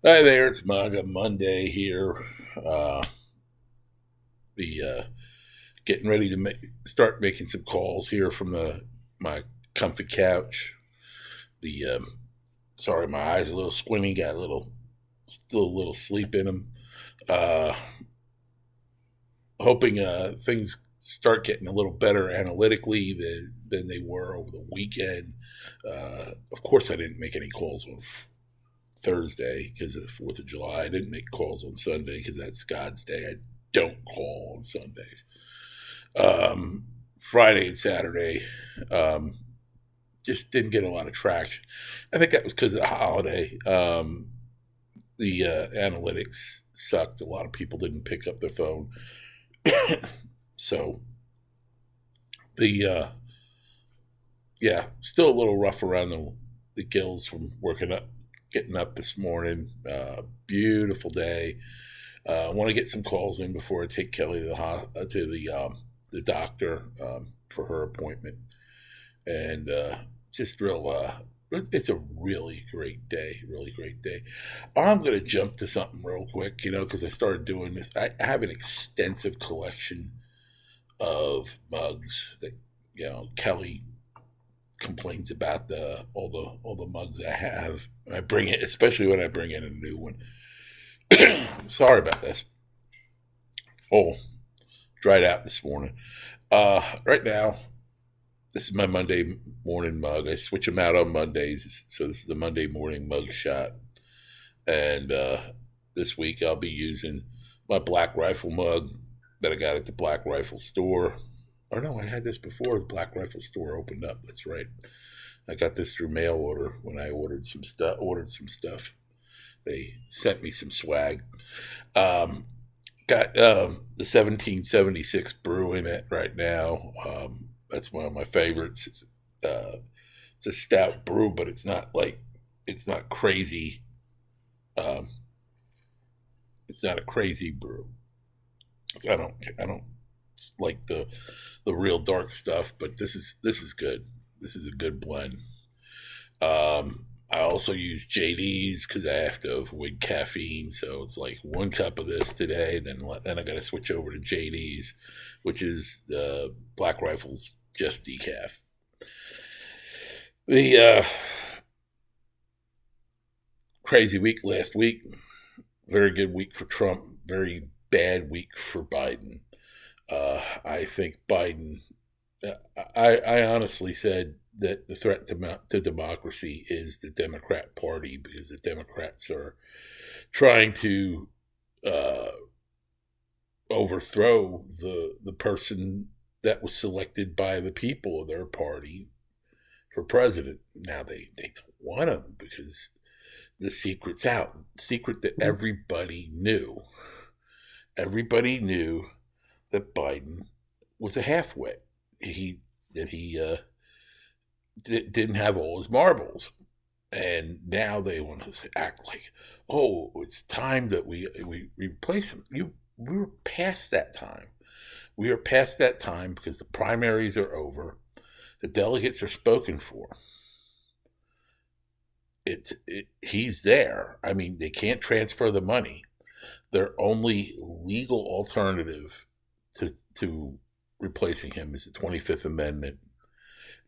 Hi there, it's MAGA Monday here. The Getting ready to start making some calls here from my comfy couch. The Sorry, my eyes are a little squinty. Got a little still a little sleep in them. Uh, Hoping things start getting a little better analytically than they were over the weekend. Of course, I didn't make any calls on Thursday because of the 4th of July. I didn't make calls on Sunday because that's God's day. I don't call on Sundays. Friday and Saturday just didn't get a lot of traction. I think that was because of the holiday. The analytics sucked. A lot of people didn't pick up their phone. So the yeah, still a little rough around the gills from getting up this morning. Beautiful day. I want to get some calls in before I take Kelly to the doctor for her appointment, and just real. It's a really great day, really great day. I'm going to jump to something real quick, because I started doing this. I have an extensive collection of mugs that Kelly complains about all the mugs I have. I bring it, especially when I bring in a new one. Sorry about this. Oh, dried out this morning. Right now, this is my Monday morning mug. I switch them out on Mondays, so this is the Monday morning mug shot. And this week I'll be using my Black Rifle mug that I got at the Black Rifle store. Or no, I had this before the Black Rifle store opened up. That's right. I got this through mail order when I ordered some stuff. They sent me some swag. Um, Got the 1776 brew in it right now. That's one of my favorites. It's a stout brew, but it's not crazy. Um, it's not a crazy brew. So I don't like the real dark stuff, but this is good. This is a good blend. I also use JDs because I have to avoid caffeine. So it's like one cup of this today, then I got to switch over to JDs, which is the Black Rifles just decaf. The crazy week last week, very good week for Trump, very bad week for Biden. I think Biden. I honestly said that the threat to democracy is the Democrat Party because the Democrats are trying to uh, overthrow the person that was selected by the people of their party for president. Now they don't want him because the secret's out. Secret that everybody knew. Everybody knew that Biden was a half-wit. He didn't have all his marbles, and now they want to act like, oh, it's time that we replace him. We were past that time. We are past that time because the primaries are over. The delegates are spoken for. He's there. I mean, they can't transfer the money. Their only legal alternative to replacing him is the 25th Amendment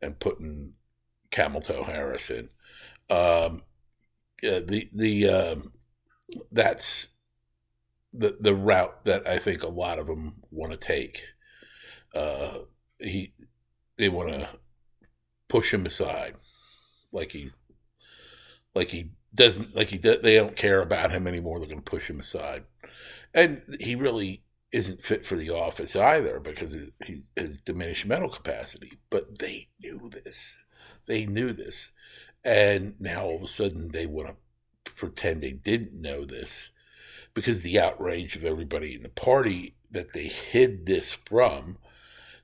and putting Camel Toe Harris in. Um, the That's the route that I think a lot of them want to take. Uh, he They want to push him aside, like he doesn't they don't care about him anymore. They're going to push him aside, and he really isn't fit for the office either because he has diminished mental capacity. But they knew this. They knew this, and now all of a sudden they want to pretend they didn't know this because the outrage of everybody in the party that they hid this from,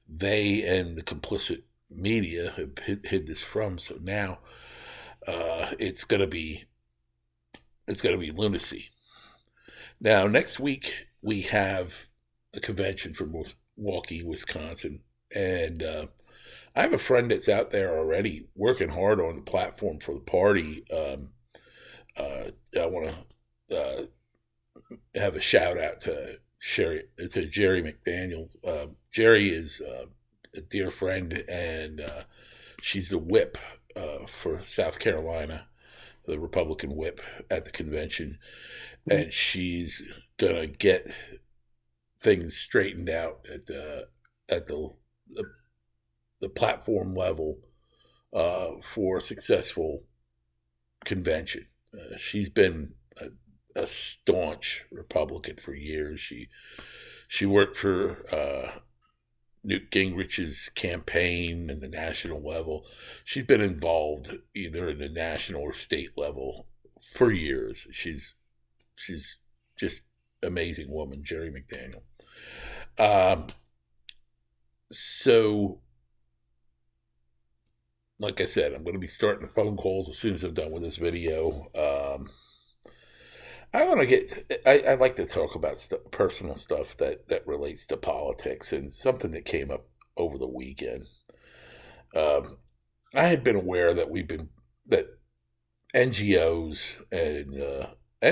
they and the complicit media have hid this from. So now it's gonna be lunacy. Now next week we have a convention from Milwaukee, Wisconsin, and I have a friend that's out there already working hard on the platform for the party. I want to uh, have a shout out to Jerry McDaniel. Jerry is a dear friend, and she's the whip for South Carolina, the Republican whip at the convention, and she's gonna get things straightened out at the platform level for a successful convention. She's been a staunch Republican for years. She worked for Newt Gingrich's campaign and the national level. She's been involved either in the national or state level for years. She's just amazing woman, Jerry McDaniel. So, like I said, I'm going to be starting the phone calls as soon as I'm done with this video. I want to get. I like to talk about personal stuff that relates to politics, and something that came up over the weekend. I had been aware that that NGOs and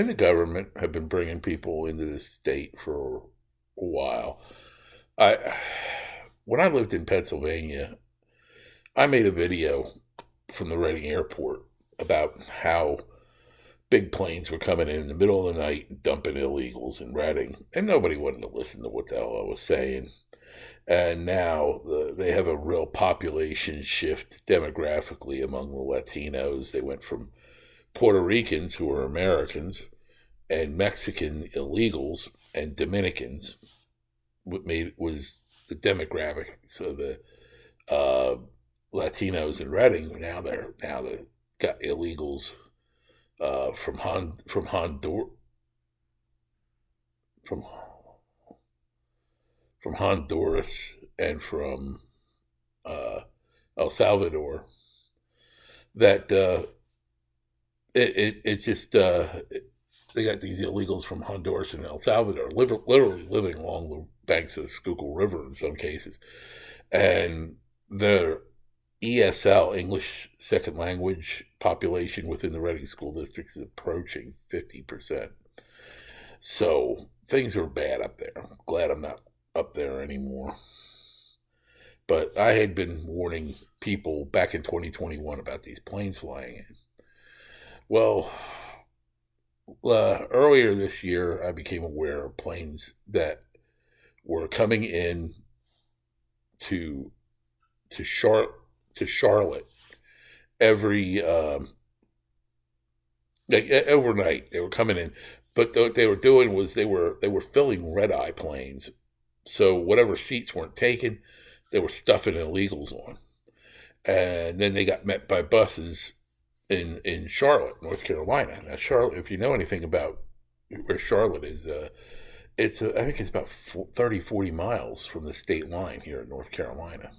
the government have been bringing people into this state for a while. When I lived in Pennsylvania, I made a video from the Reading airport about how big planes were coming in the middle of the night and dumping illegals in Reading, and nobody wanted to listen to what the hell I was saying. And now they have a real population shift demographically among the Latinos. They went from Puerto Ricans, who are Americans, and Mexican illegals, and Dominicans was the demographic. So the Latinos in Reading now they got illegals from Honduras and from El Salvador. That they got these illegals from Honduras and El Salvador, literally living along the banks of the Schuylkill River in some cases, and their ESL, English Second Language, population within the Reading School District is approaching 50%. So things are bad up there. I'm glad I'm not up there anymore. But I had been warning people back in 2021 about these planes flying in. Well, earlier this year, I became aware of planes that were coming in to Charlotte every overnight. They were coming in, but what they were doing was they were filling red-eye planes. So whatever seats weren't taken, they were stuffing illegals on, and then they got met by buses in Charlotte, North Carolina. Now, Charlotte, if you know anything about where Charlotte is, I think it's about 30, 40 miles from the state line here in North Carolina.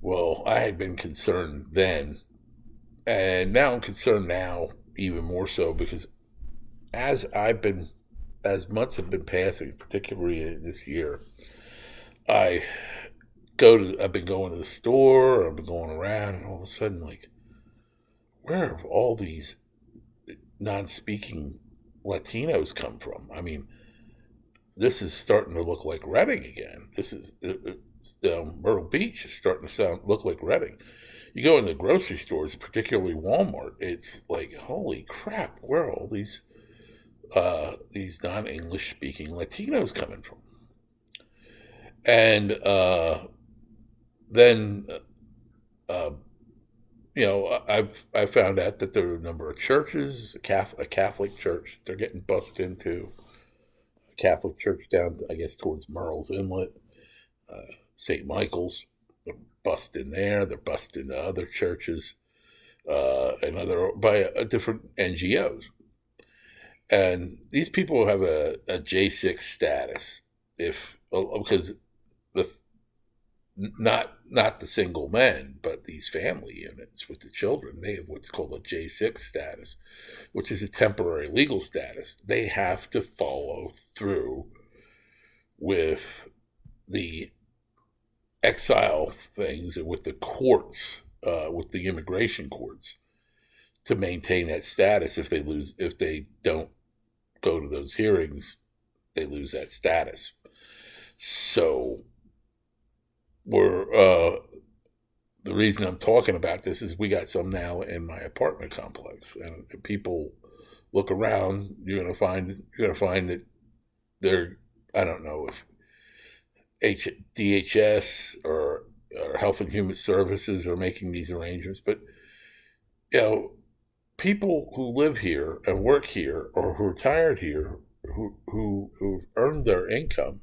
Well, I had been concerned then, and now I'm concerned now even more so, because as months have been passing, particularly this year, I've been going to the store, I've been going around, and all of a sudden, like, where have all these non-speaking Latinos come from? I mean, this is starting to look like Reading again. This is Myrtle Beach is starting to look like Reading. You go in the grocery stores, particularly Walmart, it's like, holy crap, where are all these non-English speaking Latinos coming from? And then I found out that there are a number of churches, a Catholic church they're getting bussed into, a Catholic church down, I guess, towards Murrells Inlet, St. Michael's. They're bussed in there. They're bussed into other churches, by different NGOs. And these people have a J6 status, because not the single men, but these family units with the children, they have what's called a J6 status, which is a temporary legal status. They have to follow through with the exile things and with the courts, with the immigration courts, to maintain that status. If they don't go to those hearings, they lose that status. So the reason I'm talking about this is we got some now in my apartment complex, and if people look around, you're gonna find that they're, I don't know if DHS or Health and Human Services are making these arrangements, but people who live here and work here or who are retired here, who've earned their income,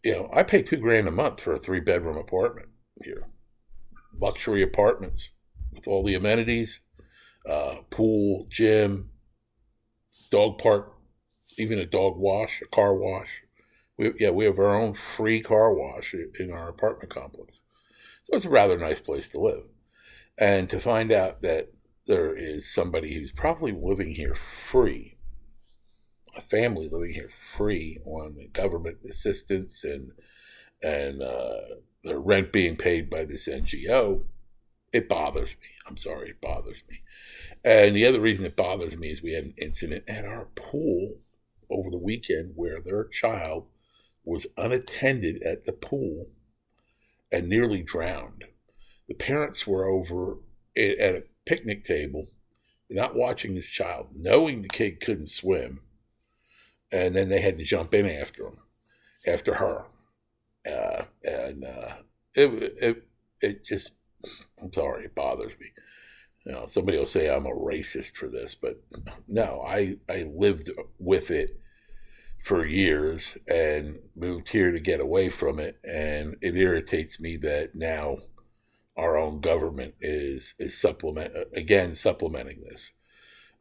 I pay $2,000 a month for a 3-bedroom apartment here, luxury apartments with all the amenities, pool, gym, dog park, even a dog wash, a car wash. We have our own free car wash in our apartment complex. So it's a rather nice place to live. And to find out that there is somebody who's probably living here free, a family living here free on government assistance and their rent being paid by this NGO, it bothers me. I'm sorry, it bothers me. And the other reason it bothers me is we had an incident at our pool over the weekend where their child was unattended at the pool and nearly drowned. The parents were over at a picnic table, not watching this child, knowing the kid couldn't swim, and then they had to jump in after her. It just, I'm sorry, it bothers me. Somebody will say I'm a racist for this, but no, I lived with it for years and moved here to get away from it, and it irritates me that now our own government is supplementing this.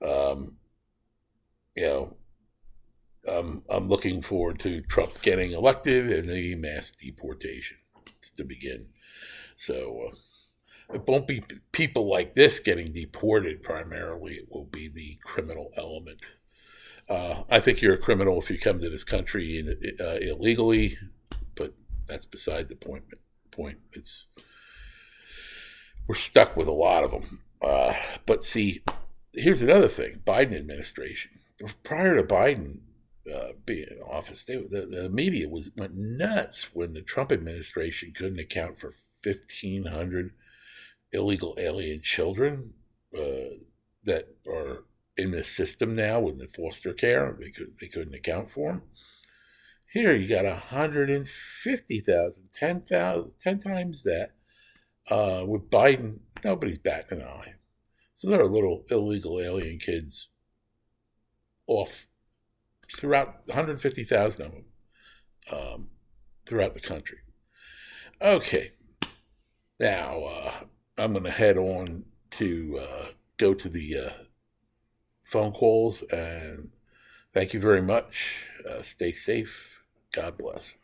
I'm looking forward to Trump getting elected and the mass deportation to begin. So it won't be people like this getting deported primarily. It will be the criminal element. I think you're a criminal if you come to this country illegally, but that's beside the point. We're stuck with a lot of them. But see, here's another thing. Biden administration. Prior to Biden being in office, the media went nuts when the Trump administration couldn't account for 1,500 illegal alien children that are in the system now in the foster care. They couldn't account for them. Here you got 150,000, 10 times that. With Biden, nobody's batting an eye. So there are little illegal alien kids off throughout, 150,000 of them throughout the country. Okay, now I'm going to head on to go to the phone calls, and thank you very much. Stay safe. God bless.